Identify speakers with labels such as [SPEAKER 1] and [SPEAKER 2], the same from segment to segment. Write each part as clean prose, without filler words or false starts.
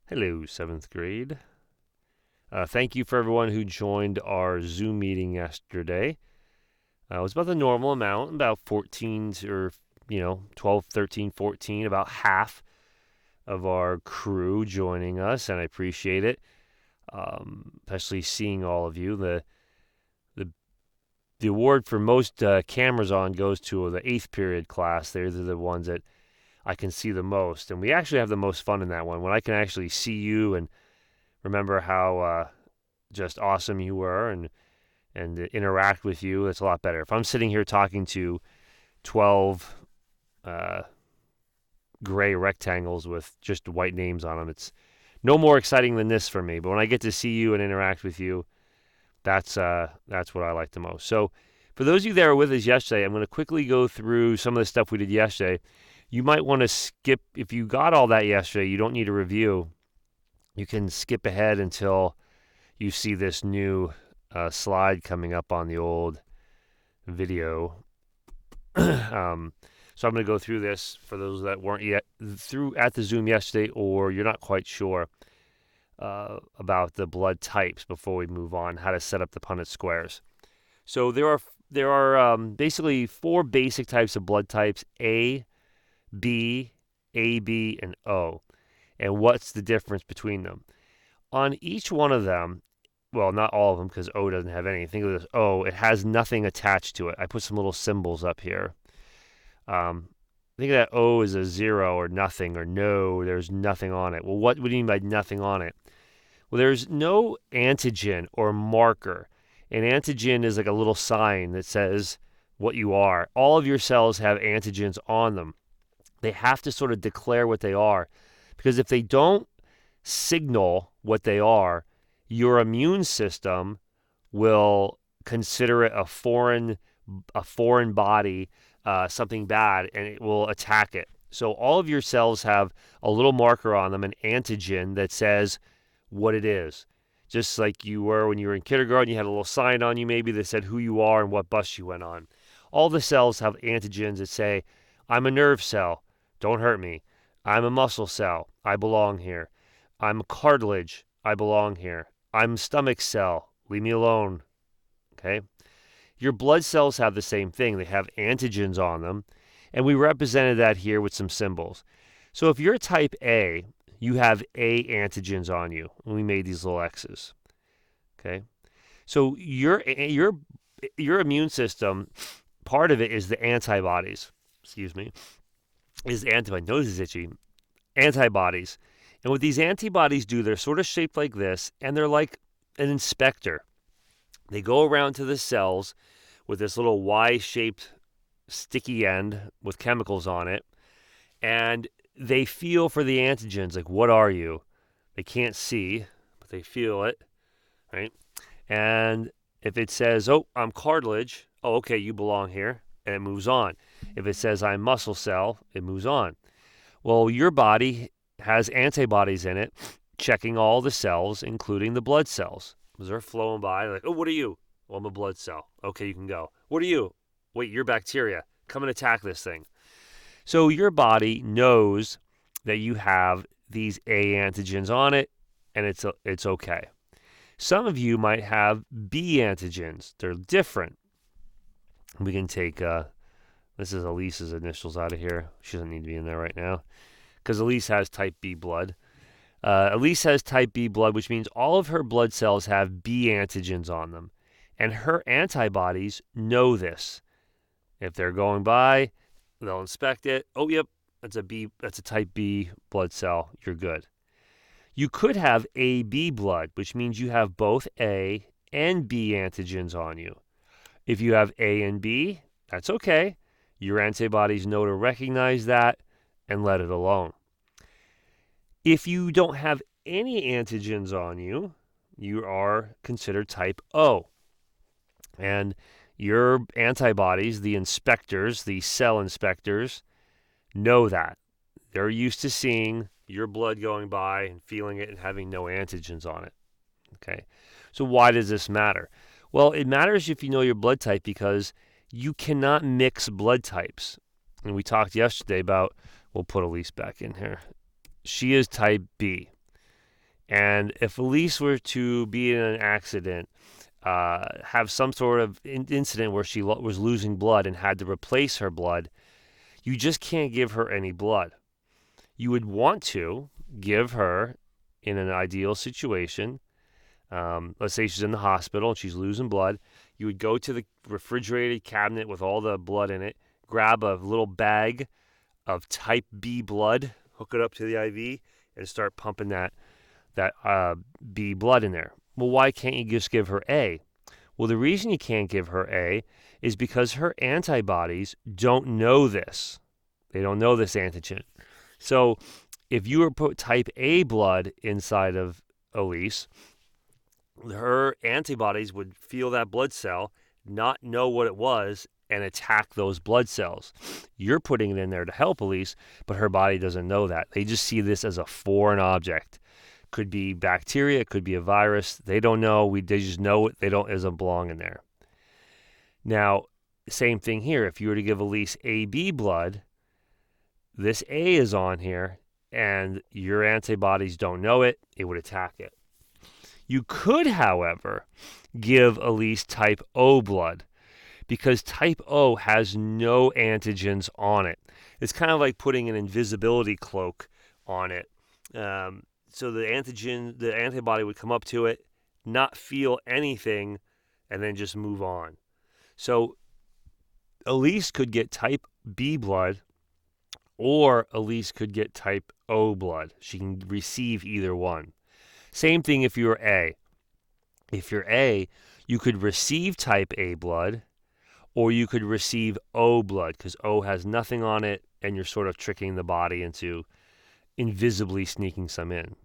[SPEAKER 1] Hello, 7th grade. Thank you for everyone who joined our Zoom meeting yesterday. It was about the normal amount, about 14 or, 12, 13, 14, about half of our crew joining us, and I appreciate it, especially seeing all of you. The award for most cameras on goes to the 8th period class. They're the ones that I can see the most, and we actually have the most fun in that one when I can actually see you and remember how just awesome you were and interact with you. It's a lot better. If I'm sitting here talking to 12 uh, gray rectangles with just white names on them, it's no more exciting than this for me. But when I get to see you and interact with you, that's what I like the most. So for those of you that were with us yesterday, I'm going to quickly go through some of the stuff we did yesterday. You might want to skip, if you got all that yesterday, you don't need a review. You can skip ahead until you see this new slide coming up on the old video. So I'm going to go through this for those that weren't yet through at the Zoom yesterday, or you're not quite sure about the blood types before we move on, how to set up the Punnett squares. So there are basically four basic types of blood types: A, B, AB, and O. And what's the difference between them? On each one of them, well, not all of them because O doesn't have any. Think of this O, it has nothing attached to it. I put some little symbols up here. Think of that O is a zero or nothing or no, there's nothing on it. Well, what do you mean by nothing on it? Well, there's no antigen or marker. An antigen is like a little sign that says what you are. All of your cells have antigens on them. They have to sort of declare what they are, because if they don't signal what they are, your immune system will consider it a foreign body, something bad, and it will attack it. So all of your cells have a little marker on them, an antigen that says what it is. Just like you were when you were in kindergarten, you had a little sign on you maybe that said who you are and what bus you went on. All the cells have antigens that say, I'm a nerve cell, don't hurt me. I'm a muscle cell, I belong here. I'm cartilage, I belong here. I'm stomach cell, leave me alone. Okay? Your blood cells have the same thing. They have antigens on them, and we represented that here with some symbols. So if you're type A, you have A antigens on you, and we made these little X's. Okay? So your immune system, part of it is the antibodies. Excuse me. Is antibody. Nose is itchy. Antibodies. And what these antibodies do, they're sort of shaped like this, and they're like an inspector. They go around to the cells with this little Y-shaped sticky end with chemicals on it, and they feel for the antigens, like, what are you? They can't see, but they feel it, right? And if it says, oh, I'm cartilage, oh, okay, you belong here, and it moves on. If it says I'm muscle cell, it moves on. Well, your body has antibodies in it, checking all the cells, including the blood cells. As they're flowing by, like, oh, what are you? Well, I'm a blood cell. Okay, you can go. What are you? Wait, you're bacteria. Come and attack this thing. So your body knows that you have these A antigens on it, and it's okay. Some of you might have B antigens. They're different. We can take, this is Elise's initials out of here. She doesn't need to be in there right now, because Elise has type B blood. Elise has type B blood, which means all of her blood cells have B antigens on them. And her antibodies know this. If they're going by, they'll inspect it. Oh, yep, that's a type B blood cell. You're good. You could have AB blood, which means you have both A and B antigens on you. If you have A and B, that's okay. Your antibodies know to recognize that and let it alone. If you don't have any antigens on you, you are considered type O. And your antibodies, the inspectors, the cell inspectors, know that. They're used to seeing your blood going by and feeling it and having no antigens on it. Okay. So why does this matter? Well, it matters if you know your blood type, because you cannot mix blood types. And we talked yesterday about, we'll put Elise back in here. She is type B. And if Elise were to be in an accident, have some sort of incident where she was losing blood and had to replace her blood, you just can't give her any blood. You would want to give her, in an ideal situation, let's say she's in the hospital and she's losing blood, you would go to the refrigerated cabinet with all the blood in it, grab a little bag of type B blood, hook it up to the IV, and start pumping that B blood in there. Well, why can't you just give her A? Well, the reason you can't give her A is because her antibodies don't know this. They don't know this antigen. So if you were put type A blood inside of Elise, her antibodies would feel that blood cell, not know what it was, and attack those blood cells. You're putting it in there to help Elise, but her body doesn't know that. They just see this as a foreign object. Could be bacteria, it could be a virus. They don't know. They just know it. It doesn't belong in there. Now, same thing here. If you were to give Elise AB blood, this A is on here, and your antibodies don't know it. It would attack it. You could, however, give Elise type O blood because type O has no antigens on it. It's kind of like putting an invisibility cloak on it. So the antibody would come up to it, not feel anything, and then just move on. So Elise could get type B blood, or Elise could get type O blood. She can receive either one. Same thing if you're A. If you're A, you could receive type A blood, or you could receive O blood, because O has nothing on it, and you're sort of tricking the body into invisibly sneaking some in.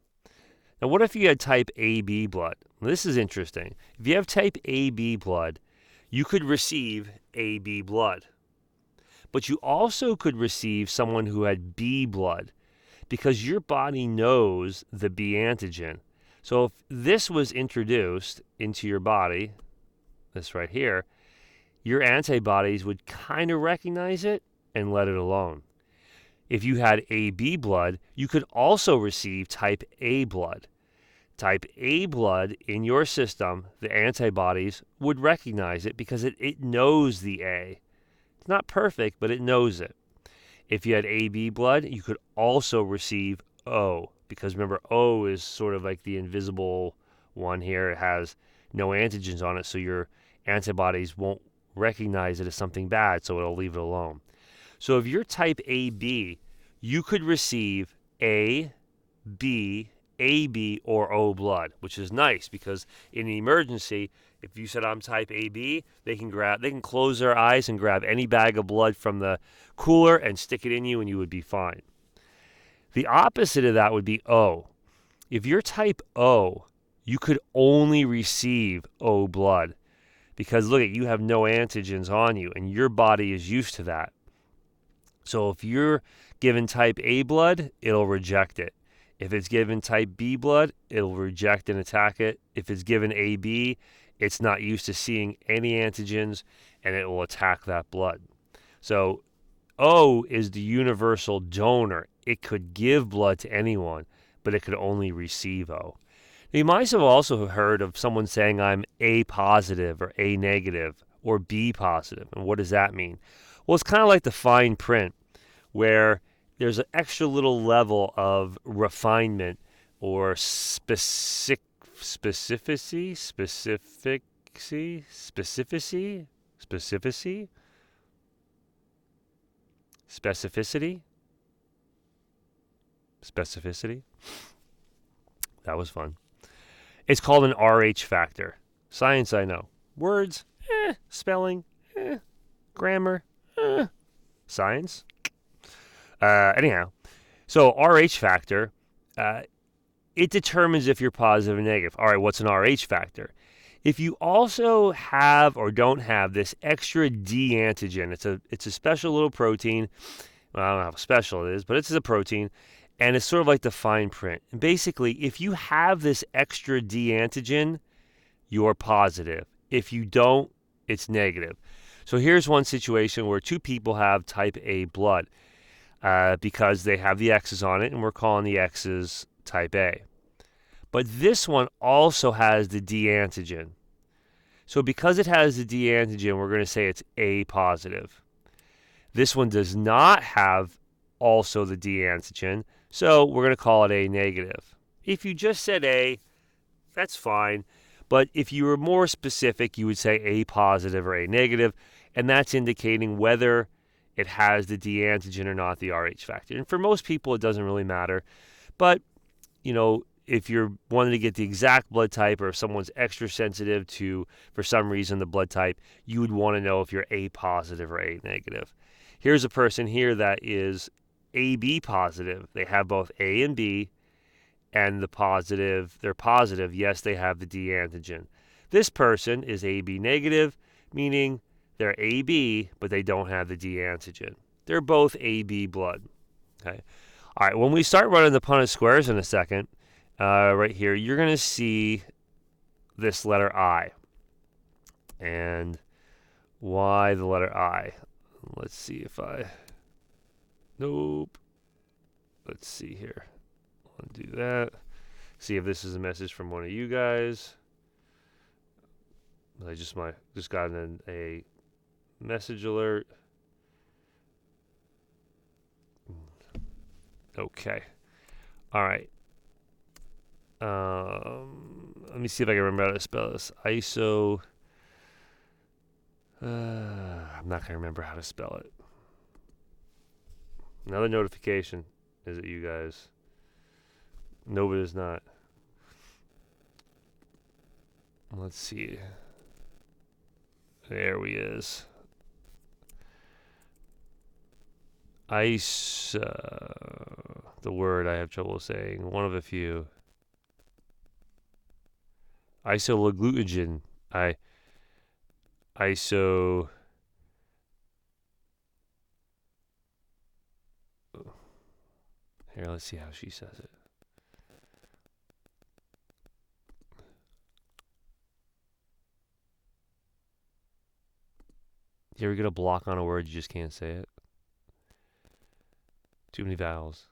[SPEAKER 1] Now, what if you had type AB blood? Well, this is interesting. If you have type AB blood, you could receive AB blood. But you also could receive someone who had B blood, because your body knows the B antigen. So if this was introduced into your body, this right here, your antibodies would kind of recognize it and let it alone. If you had AB blood, you could also receive type A blood. Type A blood in your system, the antibodies would recognize it because it knows the A. It's not perfect, but it knows it. If you had AB blood, you could also receive O, because remember, O is sort of like the invisible one here. It has no antigens on it, so your antibodies won't recognize it as something bad, so it'll leave it alone. So if you're type AB, you could receive A, B, AB, or O blood, which is nice because in an emergency, if you said I'm type AB, they can close their eyes and grab any bag of blood from the cooler and stick it in you, and you would be fine. The opposite of that would be O. If you're type O, you could only receive O blood because look, you have no antigens on you, and your body is used to that. So if you're given type A blood, it'll reject it. If it's given type B blood, it'll reject and attack it. If it's given AB, it's not used to seeing any antigens, and it will attack that blood. So O is the universal donor. It could give blood to anyone, but it could only receive O. Now, you might have also heard of someone saying I'm A positive or A negative or B positive. And what does that mean? Well, it's kind of like the fine print where there's an extra little level of refinement or specificity, That was fun. It's called an RH factor. Science, I know. Words, spelling, grammar, science. Anyhow, so RH factor, it determines if you're positive or negative. All right, what's an RH factor? If you also have or don't have this extra D antigen, it's a special little protein. Well, I don't know how special it is, but it's a protein, and it's sort of like the fine print. And basically, if you have this extra D antigen, you're positive. If you don't, it's negative. So here's one situation where two people have type A blood because they have the X's on it, and we're calling the X's type A. But this one also has the D antigen. So because it has the D antigen, we're going to say it's A positive. This one does not have also the D antigen, so we're going to call it A negative. If you just said A, that's fine. But if you were more specific, you would say A positive or A negative, and that's indicating whether it has the D antigen or not, the Rh factor. And for most people, it doesn't really matter. But, if you're wanting to get the exact blood type, or if someone's extra sensitive to, for some reason, the blood type, you would want to know if you're A positive or A negative. Here's a person here that is AB positive. They have both A and B, and they're positive. Yes, they have the D antigen. This person is AB negative, meaning they're AB, but they don't have the D antigen. They're both AB blood. Okay. All right. When we start running the Punnett squares in a second, right here, you're going to see this letter I. And why the letter I? Let's see if Nope. Let's see here. I'll do that. See if this is a message from one of you guys. I just got a message alert. Okay. All right. Let me see if I can remember how to spell this. ISO. I'm not going to remember how to spell it. Another notification. Is it you guys? No, it is not. Let's see. There we is. The word I have trouble saying. One of a few. Isoglutagen. Here, let's see how she says it. You ever get a block on a word, you just can't say it? Too many vowels.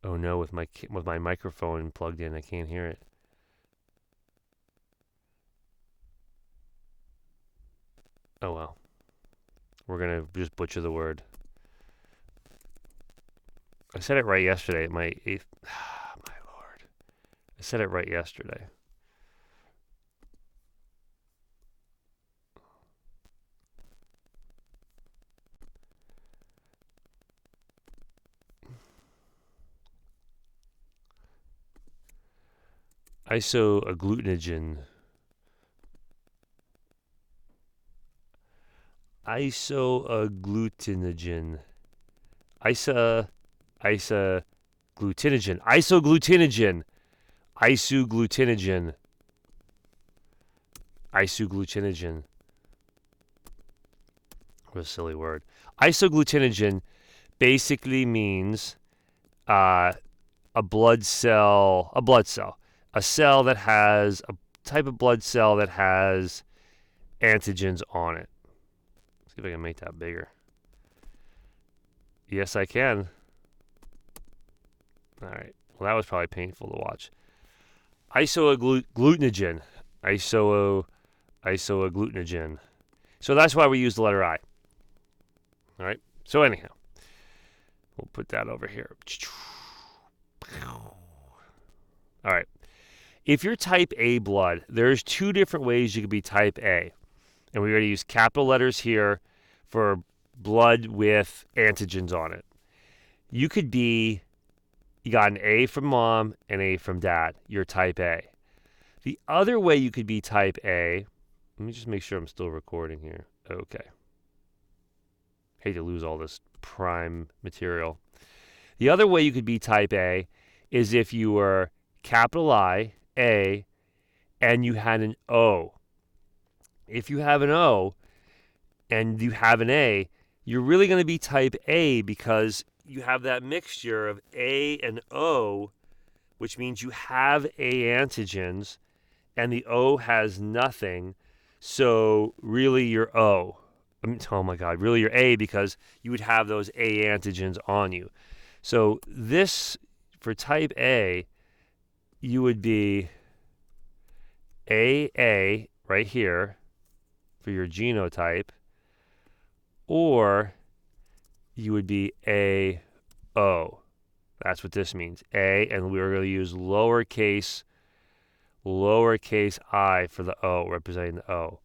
[SPEAKER 1] Oh no, with my microphone plugged in, I can't hear it. Oh well. We're going to just butcher the word. I said it right yesterday. My Lord. I said it right yesterday. Isoglutinogen. Isoglutinogen. Isoglutinogen. Isoglutinogen. Isoglutinogen. Isoglutinogen. What a silly word. Isoglutinogen basically means a blood cell. A cell that has a type of blood cell that has antigens on it. Let's see if I can make that bigger. Yes, I can. All right. Well, that was probably painful to watch. Isoglutinogen. Isoglutinogen. So that's why we use the letter I. All right. So anyhow, we'll put that over here. All right. If you're type A blood, there's two different ways you could be type A. And we're going to use capital letters here for blood with antigens on it. You got an A from mom and A from dad. You're type A. The other way you could be type A, let me just make sure I'm still recording here. Okay. Hate to lose all this prime material. The other way you could be type A is if you were capital I, A, and you had an O. If you have an O and you have an A, you're really going to be type A because you have that mixture of A and O, which means you have A antigens and the O has nothing. So really you're O. Oh my God, really your A, because you would have those A antigens on you. So this, for type A, you would be AA right here for your genotype, or you would be AO. That's what this means. A, and we're going to use lowercase I for the O, representing the O.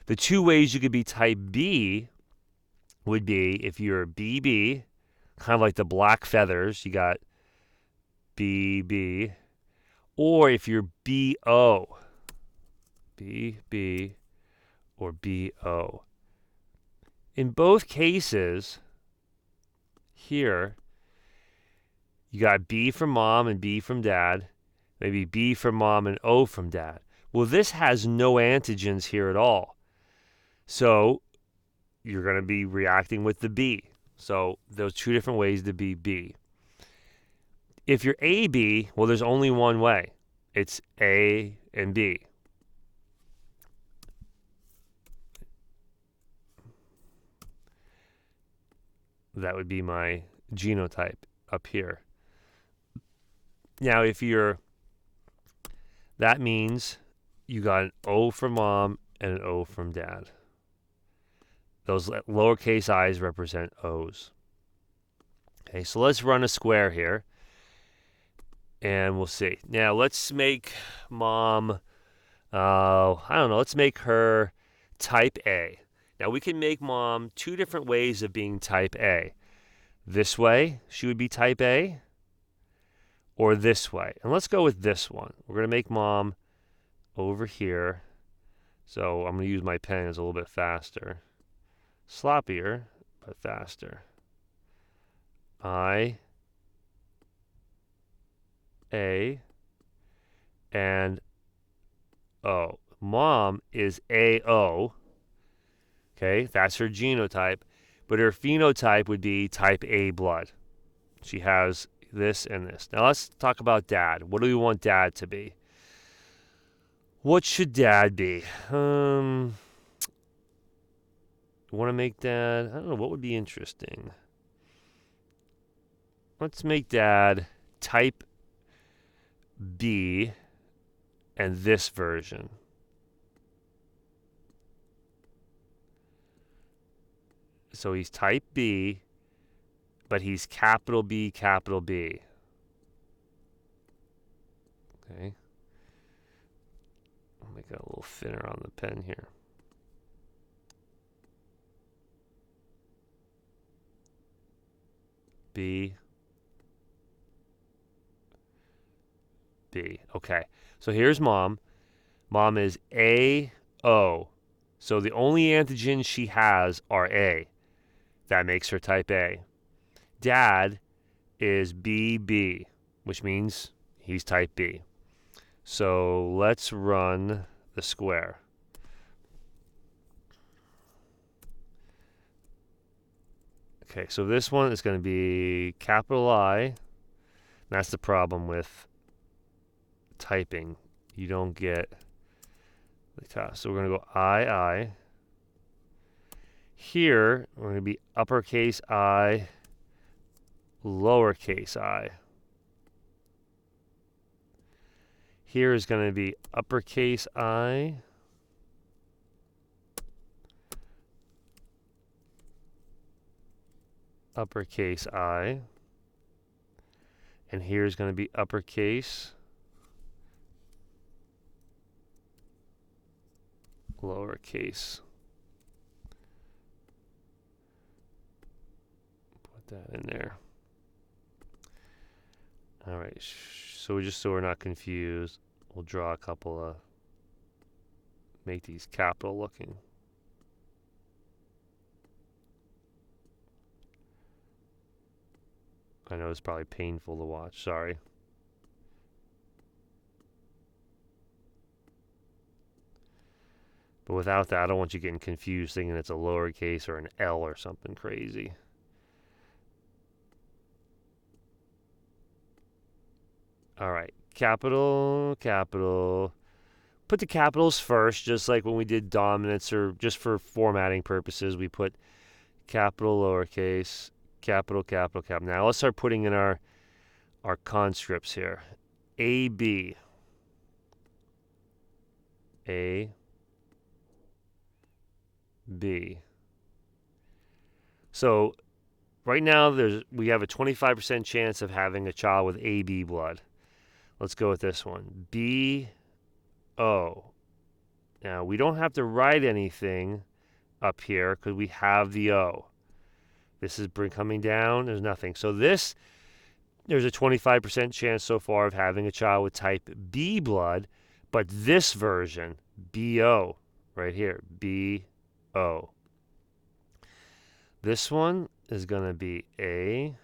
[SPEAKER 1] The two ways you could be type B would be if you're BB, kind of like the black feathers, you got BB, or if you're BO, BB, or BO. In both cases, here, you got B from mom and B from dad, maybe B from mom and O from dad. Well, this has no antigens here at all. So you're going to be reacting with the B. So those two different ways to be B. If you're AB, well, there's only one way. It's A and B. That would be my genotype up here. Now, if you're, that means you got an O from mom and an O from dad. Those lowercase i's represent O's. Okay, so let's run a square here, and we'll see. Now, let's make mom, I don't know, let's make her type A. Now, we can make mom two different ways of being type A. This way, she would be type A, or this way. And let's go with this one. We're going to make mom over here. So I'm going to use my pen as a little bit faster. Sloppier, but faster. I, A, and O. Mom is AO. Okay, that's her genotype. But her phenotype would be type A blood. She has this and this. Now let's talk about dad. What do we want dad to be? What should dad be? Want to make dad, I don't know, what would be interesting? Let's make dad type B and this version. So he's type B, but he's capital B, capital B. Okay. I'll make it a little thinner on the pen here. B, B. Okay. So here's mom. Mom is AO. So the only antigens she has are A. That makes her type A. Dad is BB, which means he's type B. So let's run the square. Okay, so this one is going to be capital I. That's the problem with typing. You don't get the top. So we're going to go I. Here, we're going to be uppercase I, lowercase I. Here is going to be uppercase I, uppercase I, and here is going to be uppercase, lowercase. Put that in there. All right, so just so we're not confused, we'll draw a couple of, make these capital looking. I know it's probably painful to watch, sorry. But without that, I don't want you getting confused thinking it's a lowercase or an L or something crazy. All right, capital, capital. put the capitals first, just like when we did dominance, or just for formatting purposes, we put capital, lowercase, capital, capital, capital. Now let's start putting in our conscripts here. A, B. A, B. So right now we have a 25% chance of having a child with AB blood. Let's go with this one. BO. Now we don't have to write anything up here because we have the O. This is coming down. There's nothing. So there's a 25% chance so far of having a child with type B blood, but this version, BO, right here, BO. This one is going to be A,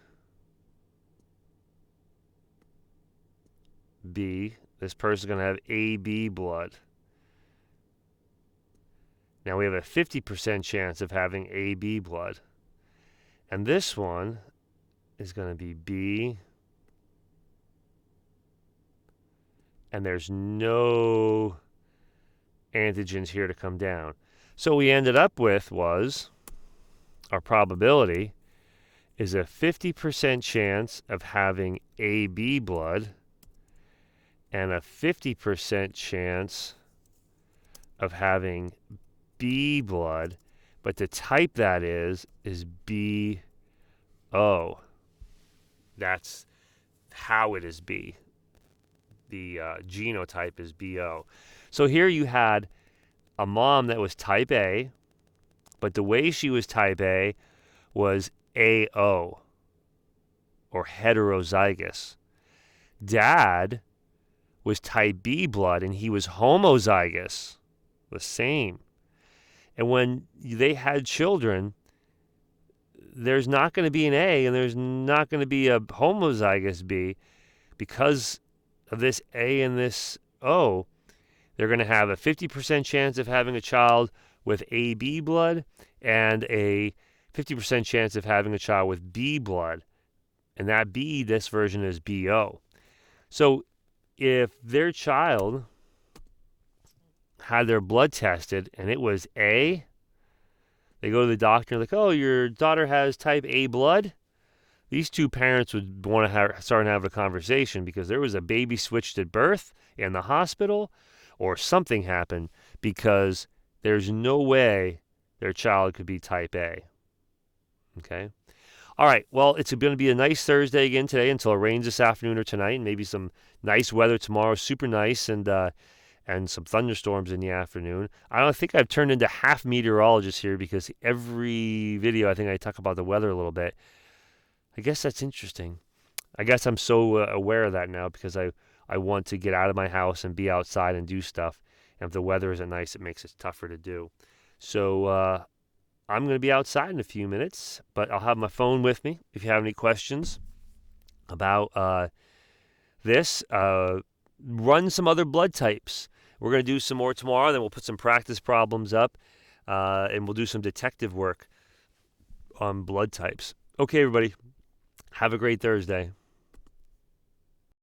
[SPEAKER 1] B. This person's going to have AB blood. Now we have a 50% chance of having AB blood. And this one is going to be B. And there's no antigens here to come down. So what we ended up with was, our probability is a 50% chance of having AB blood and a 50% chance of having B blood, but the type that is BO. That's how it is B. The genotype is BO. So here you had a mom that was type A, but the way she was type A was AO, or heterozygous. Dad was type B blood, and he was homozygous, the same. And when they had children, there's not going to be an A, and there's not going to be a homozygous B. Because of this A and this O, they're going to have a 50% chance of having a child with AB blood and a 50% chance of having a child with B blood. And that B, this version is BO. So if their child had their blood tested and it was A, they go to the doctor and like, oh, your daughter has type A blood. These two parents would want to start having a conversation because there was a baby switched at birth in the hospital or something happened, because there's no way their child could be type A. Okay? All right, well, it's going to be a nice Thursday again today until it rains this afternoon or tonight, and maybe some nice weather tomorrow, super nice, and some thunderstorms in the afternoon. I don't think I've turned into half meteorologist here, because every video I think I talk about the weather a little bit. I guess that's interesting. I guess I'm so aware of that now because I want to get out of my house and be outside and do stuff. And if the weather isn't nice, it makes it tougher to do. So I'm going to be outside in a few minutes, but I'll have my phone with me if you have any questions about this. Run some other blood types. We're going to do some more tomorrow. Then we'll put some practice problems up, and we'll do some detective work on blood types. Okay, everybody. Have a great Thursday.